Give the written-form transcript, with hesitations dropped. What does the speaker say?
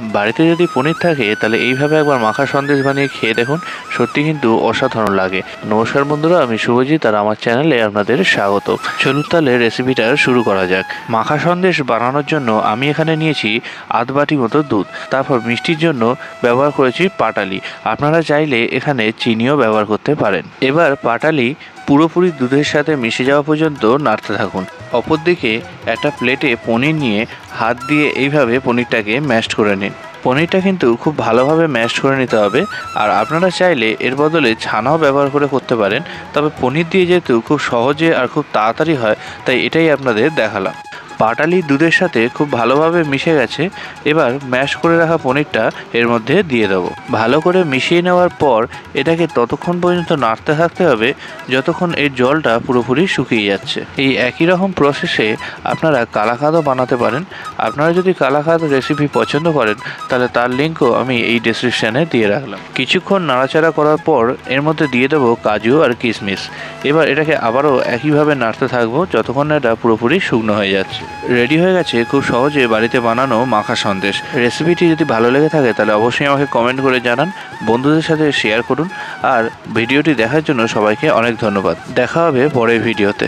বাড়িতে যদি পনির থাকে তাহলে এইভাবে একবার মাখা সন্দেশ বানিয়ে খেয়ে দেখুন, সত্যি কিন্তু অসাধারণ লাগে। নমস্কার বন্ধুরা, আমি শুভজিৎ আর আমার চ্যানেলে আপনাদের স্বাগত। চলুন তাহলে রেসিপিটা শুরু করা যাক। মাখা সন্দেশ বানানোর জন্য আমি এখানে নিয়েছি আধ বাটি মতো দুধ, তারপর মিষ্টির জন্য ব্যবহার করেছি পাটালি। আপনারা চাইলে এখানে চিনিও ব্যবহার করতে পারেন। এবার পাটালি পুরোপুরি দুধের সাথে মিশে যাওয়া পর্যন্ত নাড়তে থাকুন। অপরদিকে একটা প্লেটে পনির নিয়ে হাত দিয়ে এইভাবে পনিরটাকে ম্যাশ করে নিন। পনিরটা কিন্তু খুব ভালোভাবে ম্যাশ করে নিতে হবে। আর আপনারা চাইলে এর বদলে ছানাও ব্যবহার করে করতে পারেন, তবে পনির দিয়ে যেহেতু খুব সহজে আর খুব তাড়াতাড়ি হয়, তাই এটাই আপনাদের দেখালাম। পাটালি দুধের সাথে খুব ভালোভাবে মিশে গেছে। এবার ম্যাশ করে রাখা পনিরটা এর মধ্যে দিয়ে দেবো। ভালো করে মিশিয়ে নেওয়ার পর এটাকে ততক্ষণ পর্যন্ত নাড়তে থাকতে হবে যতক্ষণ এর জলটা পুরোপুরি শুকিয়ে যাচ্ছে। এই একই রকম প্রসেসে আপনারা কালাকাঁদও বানাতে পারেন। আপনারা যদি কালাকাঁদ রেসিপি পছন্দ করেন তাহলে তার লিঙ্কও আমি এই ডেসক্রিপশানে দিয়ে রাখলাম। কিছুক্ষণ নাড়াচাড়া করার পর এর মধ্যে দিয়ে দেবো কাজু আর কিশমিশ। এবার এটাকে আবারও একইভাবে নাড়তে থাকবো যতক্ষণ এটা পুরোপুরি শুকনো হয়ে যাচ্ছে। রেডি হয়ে গেছে খুব সহজে বাড়িতে বানানো মাখা সন্দেশ। রেসিপিটি যদি ভালো লেগে থাকে তাহলে অবশ্যই আমাকে কমেন্ট করে জানান, বন্ধুদের সাথে শেয়ার করুন। আর ভিডিওটি দেখার জন্য সবাইকে অনেক ধন্যবাদ। দেখা হবে পরের ভিডিওতে।